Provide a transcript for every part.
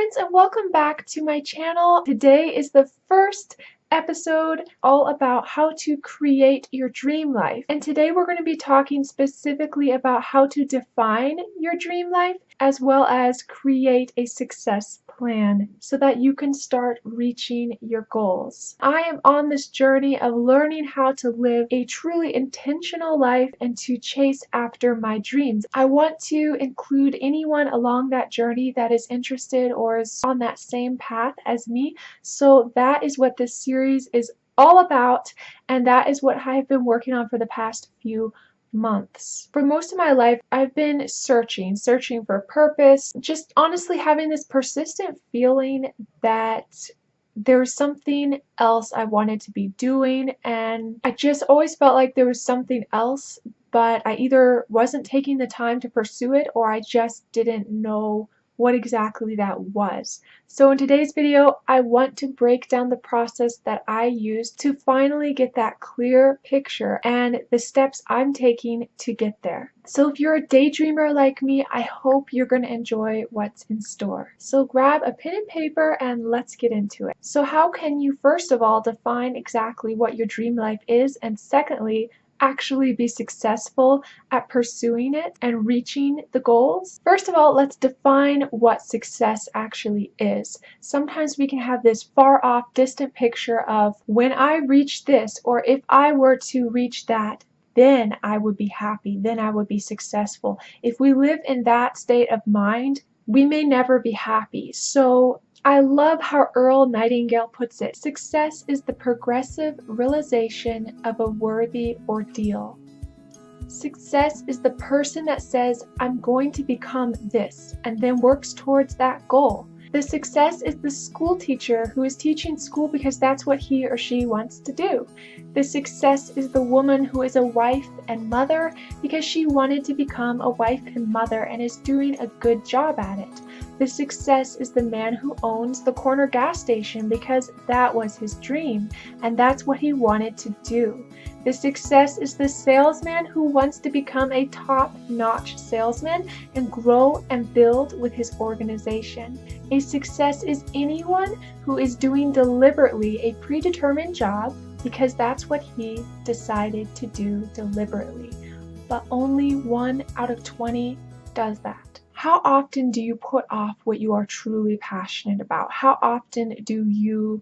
friends, and welcome back to my channel. Today is the first episode all about how to create your dream life. And today we're going to be talking specifically about how to define your dream life as well as create a success plan so that you can start reaching your goals. I am on this journey of learning how to live a truly intentional life and to chase after my dreams. I want to include anyone along that journey that is interested or is on that same path as me. So that is what this series is all about, and that is what I have been working on for the past few months. For most of my life, I've been searching for a purpose, just honestly having this persistent feeling that there was something else I wanted to be doing, and I just always felt like there was something else, but I either wasn't taking the time to pursue it or I just didn't know what exactly that was. So in today's video, I want to break down the process that I used to finally get that clear picture and the steps I'm taking to get there. So if you're a daydreamer like me, I hope you're going to enjoy what's in store. So grab a pen and paper and let's get into it. So how can you first of all define exactly what your dream life is, and secondly, actually be successful at pursuing it and reaching the goals? First of all, let's define what success actually is. Sometimes we can have this far off, distant picture of when I reach this, or if I were to reach that, then I would be happy, then I would be successful. If we live in that state of mind, we may never be happy. So I love how Earl Nightingale puts it. Success is the progressive realization of a worthy ordeal. Success is the person that says, I'm going to become this, and then works towards that goal. The success is the school teacher who is teaching school because that's what he or she wants to do. The success is the woman who is a wife and mother because she wanted to become a wife and mother and is doing a good job at it. The success is the man who owns the corner gas station because that was his dream and that's what he wanted to do. The success is the salesman who wants to become a top-notch salesman and grow and build with his organization. A success is anyone who is doing deliberately a predetermined job because that's what he decided to do deliberately. But only 1 out of 20 does that. How often do you put off what you are truly passionate about? How often do you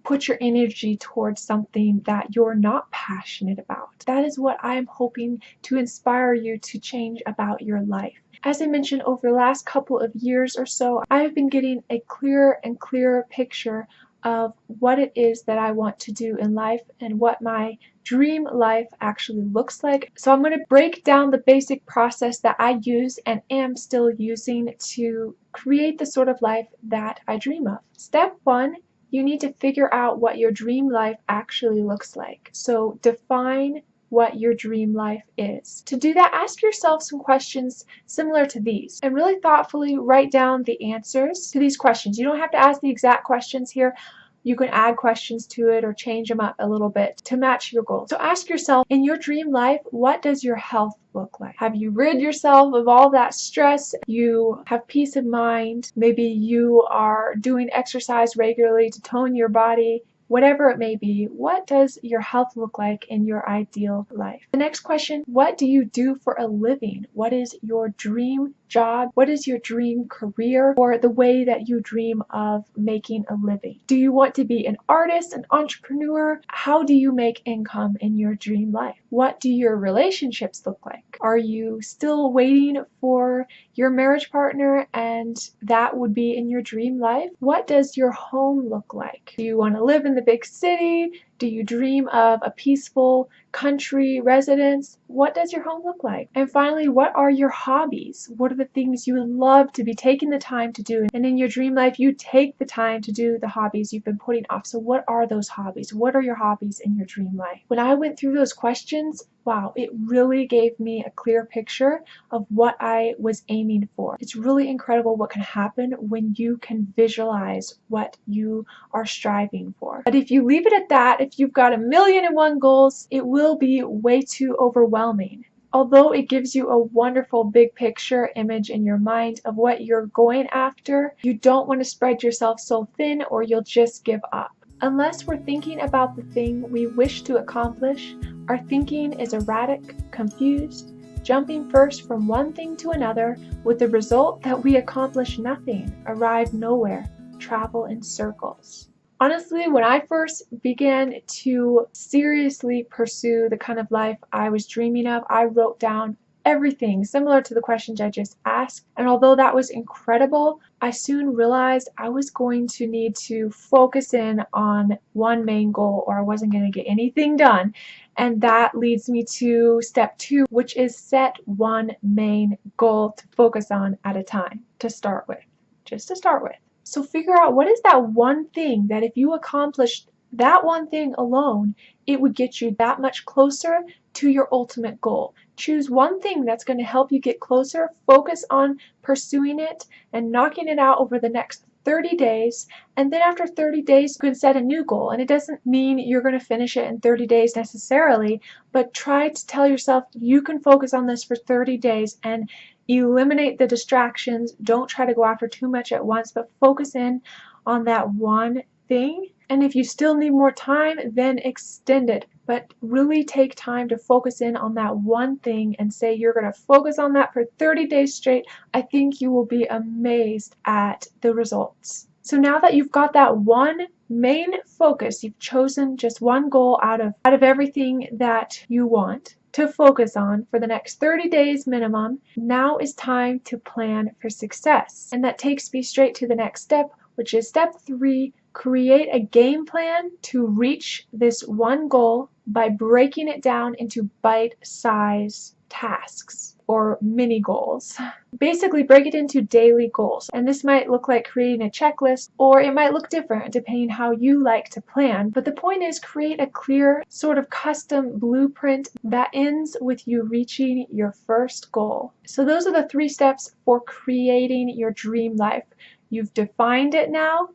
put your energy towards something that you're not passionate about? That is what I'm hoping to inspire you to change about your life. As I mentioned, over the last couple of years or so, I have been getting a clearer and clearer picture of what it is that I want to do in life and what my dream life actually looks like. So I'm going to break down the basic process that I use and am still using to create the sort of life that I dream of. Step 1, you need to figure out what your dream life actually looks like. So define what your dream life is. To do that, ask yourself some questions similar to these and really thoughtfully write down the answers to these questions. You don't have to ask the exact questions here. You can add questions to it or change them up a little bit to match your goals. So ask yourself, in your dream life, what does your health look like? Have you rid yourself of all that stress? You have peace of mind. Maybe you are doing exercise regularly to tone your body. Whatever it may be, what does your health look like in your ideal life? The next question, what do you do for a living? What is your dream job? What is your dream career, or the way that you dream of making a living? Do you want to be an artist, an entrepreneur? How do you make income in your dream life? What do your relationships look like? Are you still waiting for your marriage partner and that would be in your dream life? What does your home look like? Do you want to live in the big city? Do you dream of a peaceful country residence? What does your home look like? And finally, what are your hobbies? What are the things you would love to be taking the time to do? And in your dream life, you take the time to do the hobbies you've been putting off. So what are those hobbies? What are your hobbies in your dream life? When I went through those questions, wow, it really gave me a clear picture of what I was aiming for. It's really incredible what can happen when you can visualize what you are striving for. But if you leave it at that, if you've got 1,000,001 goals, it will be way too overwhelming. Although it gives you a wonderful big picture image in your mind of what you're going after, you don't want to spread yourself so thin or you'll just give up. Unless we're thinking about the thing we wish to accomplish, our thinking is erratic, confused, jumping first from one thing to another with the result that we accomplish nothing, arrive nowhere, travel in circles. Honestly, when I first began to seriously pursue the kind of life I was dreaming of, I wrote down everything similar to the questions I just asked. And although that was incredible, I soon realized I was going to need to focus in on one main goal or I wasn't going to get anything done. And that leads me to step 2, which is set one main goal to focus on at a time to start with, just to start with. So figure out what is that one thing that if you accomplished that one thing alone, it would get you that much closer to your ultimate goal. Choose one thing that's going to help you get closer, focus on pursuing it and knocking it out over the next 30 days, and then after 30 days you can set a new goal. And it doesn't mean you're going to finish it in 30 days necessarily, but try to tell yourself you can focus on this for 30 days and eliminate the distractions. Don't try to go after too much at once, but focus in on that one thing. And if you still need more time, then extend it. But really take time to focus in on that one thing and say you're going to focus on that for 30 days straight. I think you will be amazed at the results. So now that you've got that one main focus, you've chosen just one goal out of everything that you want to focus on for the next 30 days minimum, now is time to plan for success. And that takes me straight to the next step, which is step 3, create a game plan to reach this one goal by breaking it down into bite-sized tasks or mini goals. Basically break it into daily goals, and this might look like creating a checklist or it might look different depending how you like to plan, but the point is create a clear sort of custom blueprint that ends with you reaching your first goal. So those are the 3 steps for creating your dream life. You've defined it now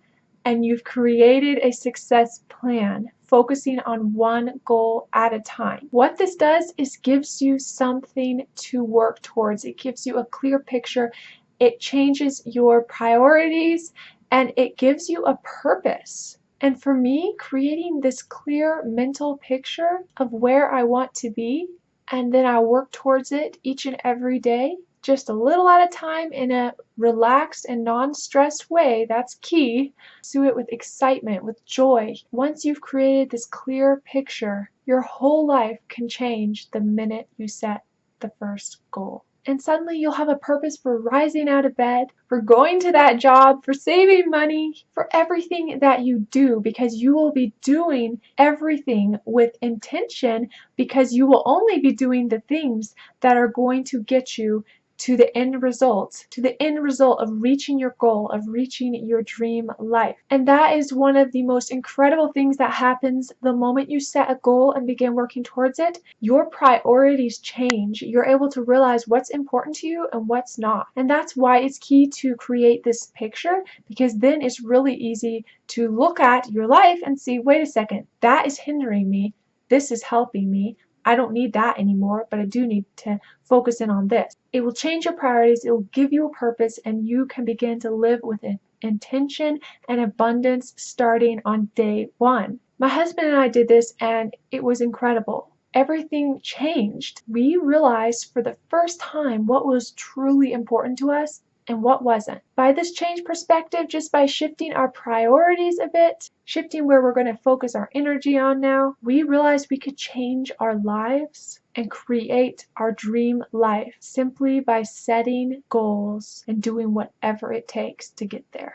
and you've created a success plan, focusing on one goal at a time. What this does is gives you something to work towards. It gives you a clear picture. It changes your priorities and it gives you a purpose. And for me, creating this clear mental picture of where I want to be, and then I work towards it each and every day, just a little at a time in a relaxed and non-stressed way. That's key. Do it with excitement, with joy. Once you've created this clear picture, your whole life can change the minute you set the first goal. And suddenly you'll have a purpose for rising out of bed, for going to that job, for saving money, for everything that you do, because you will be doing everything with intention, because you will only be doing the things that are going to get you to the end result of reaching your goal, of reaching your dream life. And that is one of the most incredible things that happens the moment you set a goal and begin working towards it. Your priorities change. You're able to realize what's important to you and what's not. And that's why it's key to create this picture, because then it's really easy to look at your life and see, wait a second, that is hindering me. This is helping me. I don't need that anymore, but I do need to focus in on this. It will change your priorities, it will give you a purpose, and you can begin to live with intention and abundance starting on day 1. My husband and I did this, and it was incredible. Everything changed. We realized for the first time what was truly important to us and what wasn't. By this change perspective, just by shifting our priorities a bit, shifting where we're going to focus our energy on now, we realized we could change our lives and create our dream life simply by setting goals and doing whatever it takes to get there.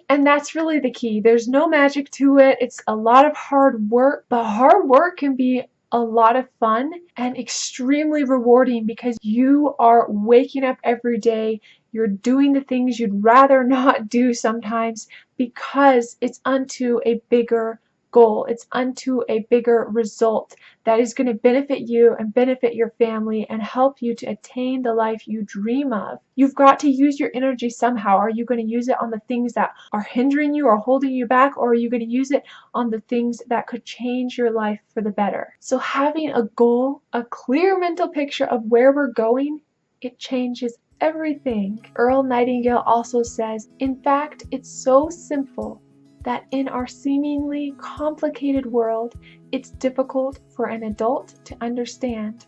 And that's really the key. There's no magic to it. It's a lot of hard work, but hard work can be a lot of fun and extremely rewarding because you are waking up every day. You're doing the things you'd rather not do sometimes because it's unto a bigger goal. It's unto a bigger result that is going to benefit you and benefit your family and help you to attain the life you dream of. You've got to use your energy somehow. Are you going to use it on the things that are hindering you or holding you back, or are you going to use it on the things that could change your life for the better? So having a goal, a clear mental picture of where we're going, it changes everything. Earl Nightingale also says, in fact, it's so simple that in our seemingly complicated world, it's difficult for an adult to understand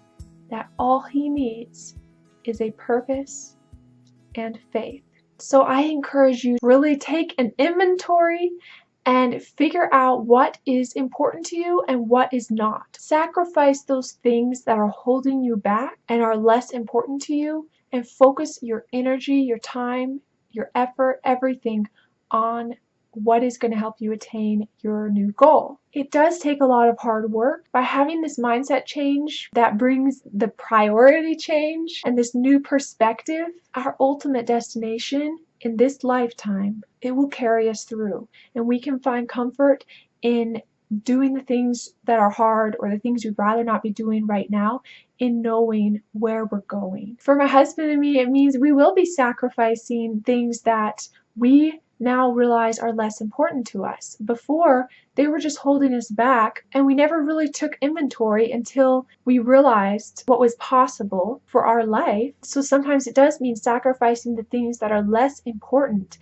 that all he needs is a purpose and faith. So I encourage you to really take an inventory and figure out what is important to you and what is not. Sacrifice those things that are holding you back and are less important to you, and focus your energy, your time, your effort, everything on what is going to help you attain your new goal. It does take a lot of hard work. By having this mindset change that brings the priority change and this new perspective, our ultimate destination in this lifetime, it will carry us through, and we can find comfort in doing the things that are hard or the things we'd rather not be doing right now, in knowing where we're going. For my husband and me, it means we will be sacrificing things that we now realize are less important to us. Before, they were just holding us back, and we never really took inventory until we realized what was possible for our life. So sometimes it does mean sacrificing the things that are less important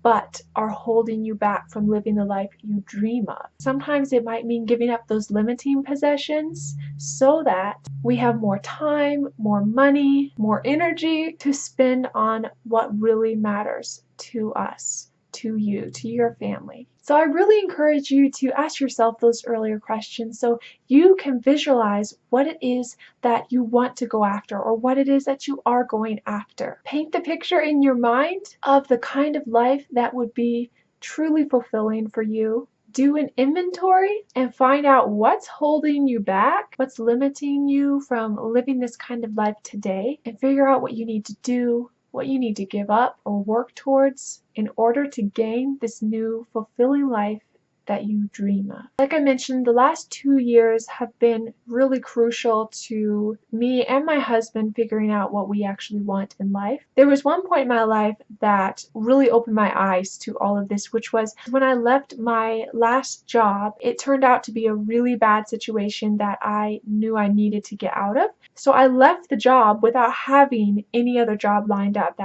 but are holding you back from living the life you dream of. Sometimes it might mean giving up those limiting possessions so that we have more time, more money, more energy to spend on what really matters to us, to you, to your family. So I really encourage you to ask yourself those earlier questions so you can visualize what it is that you want to go after, or what it is that you are going after. Paint the picture in your mind of the kind of life that would be truly fulfilling for you. Do an inventory and find out what's holding you back, what's limiting you from living this kind of life today, and figure out what you need to do, what you need to give up or work towards in order to gain this new fulfilling life that you dream of. Like I mentioned, the last 2 years have been really crucial to me and my husband figuring out what we actually want in life. There was one point in my life that really opened my eyes to all of this, which was when I left my last job. It turned out to be a really bad situation that I knew I needed to get out of. So I left the job without having any other job lined up.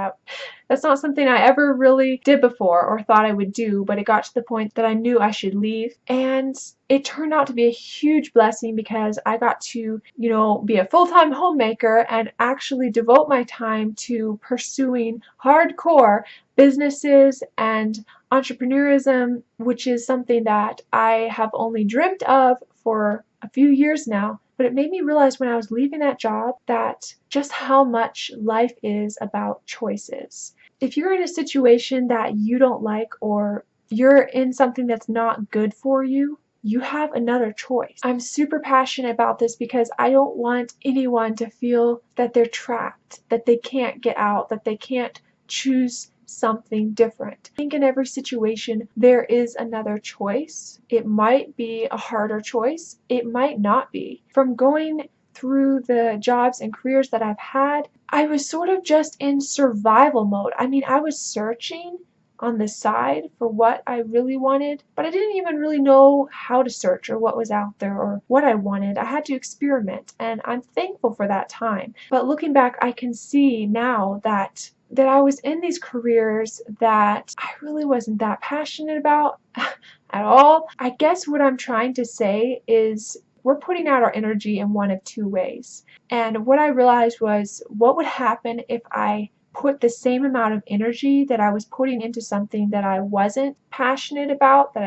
That's not something I ever really did before or thought I would do, but it got to the point that I knew I should leave. And it turned out to be a huge blessing because I got to, be a full-time homemaker and actually devote my time to pursuing hardcore businesses and entrepreneurism, which is something that I have only dreamt of for a few years now. But it made me realize when I was leaving that job that just how much life is about choices. If you're in a situation that you don't like, or you're in something that's not good for you, you have another choice. I'm super passionate about this because I don't want anyone to feel that they're trapped, that they can't get out, that they can't choose something different. I think in every situation there is another choice. It might be a harder choice, it might not be. From going through the jobs and careers that I've had, I was sort of just in survival mode. I was searching on the side for what I really wanted, but I didn't even really know how to search or what was out there or what I wanted. I had to experiment, and I'm thankful for that time. But looking back, I can see now that I was in these careers that I really wasn't that passionate about at all. I guess what I'm trying to say is we're putting out our energy in one of two ways. And what I realized was, what would happen if I put the same amount of energy that I was putting into something that I wasn't passionate about, that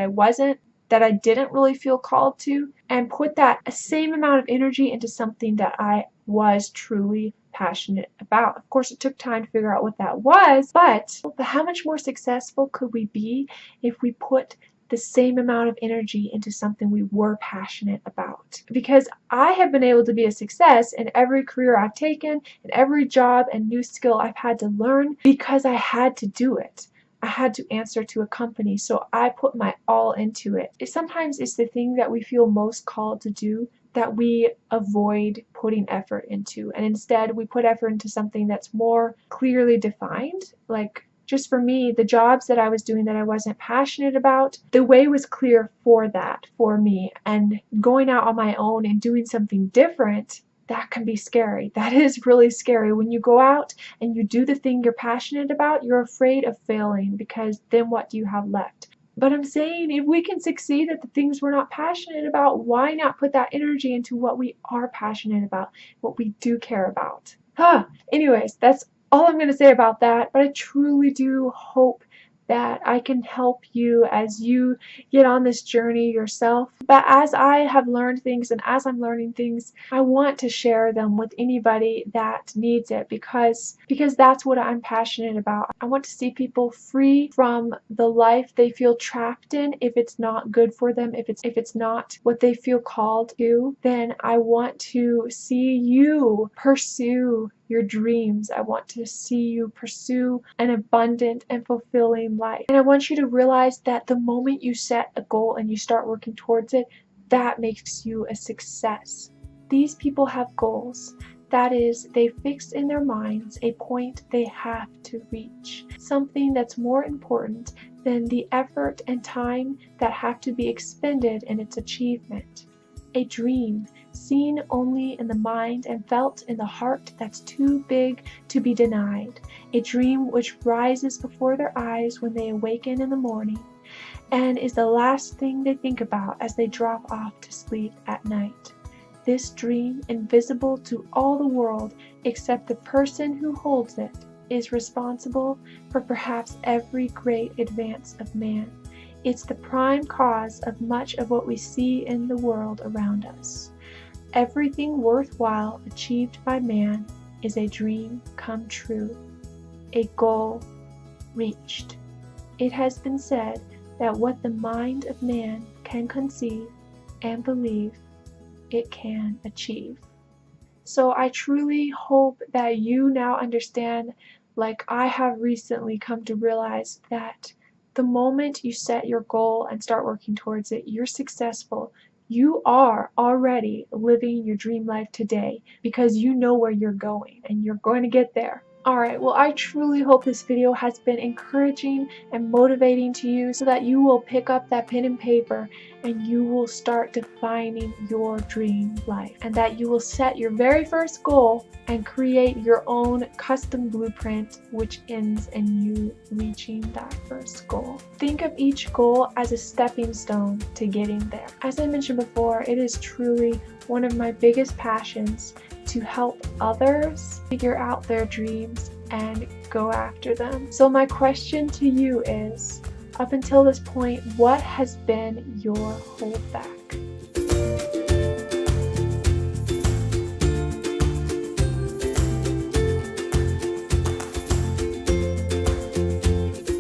I didn't really feel called to, and put that same amount of energy into something that I was truly passionate about. Of course, it took time to figure out what that was, but how much more successful could we be if we put the same amount of energy into something we were passionate about? Because I have been able to be a success in every career I've taken, in every job and new skill I've had to learn, because I had to do it. I had to answer to a company, so I put my all into it. Sometimes it's the thing that we feel most called to do that we avoid putting effort into, and instead we put effort into something that's more clearly defined. Like, just for me, the jobs that I was doing that I wasn't passionate about, the way was clear for that, for me. And going out on my own and doing something different, that can be scary. That is really scary. When you go out and you do the thing you're passionate about, you're afraid of failing, because then what do you have left? But I'm saying, if we can succeed at the things we're not passionate about, why not put that energy into what we are passionate about, what we do care about? Anyways, that's all I'm going to say about that. But I truly do hope that I can help you as you get on this journey yourself. But as I have learned things and as I'm learning things, I want to share them with anybody that needs it, because that's what I'm passionate about. I want to see people free from the life they feel trapped in. If it's not good for them, if it's not what they feel called to, then I want to see you pursue your dreams. I want to see you pursue an abundant and fulfilling life. And I want you to realize that the moment you set a goal and you start working towards it, that makes you a success. These people have goals. That is, they fix in their minds a point they have to reach. Something that's more important than the effort and time that have to be expended in its achievement. A dream, seen only in the mind and felt in the heart, that's too big to be denied. A dream which rises before their eyes when they awaken in the morning, and is the last thing they think about as they drop off to sleep at night. This dream, invisible to all the world except the person who holds it, is responsible for perhaps every great advance of man. It's the prime cause of much of what we see in the world around us. Everything worthwhile achieved by man is a dream come true, a goal reached. It has been said that what the mind of man can conceive and believe, it can achieve. So I truly hope that you now understand, like I have recently come to realize, that the moment you set your goal and start working towards it, you're successful. You are already living your dream life today, because you know where you're going and you're going to get there. Alright, well, I truly hope this video has been encouraging and motivating to you, so that you will pick up that pen and paper and you will start defining your dream life, and that you will set your very first goal and create your own custom blueprint which ends in you reaching that first goal. Think of each goal as a stepping stone to getting there. As I mentioned before, it is truly one of my biggest passions to help others figure out their dreams and go after them. So my question to you is, up until this point, what has been your holdback?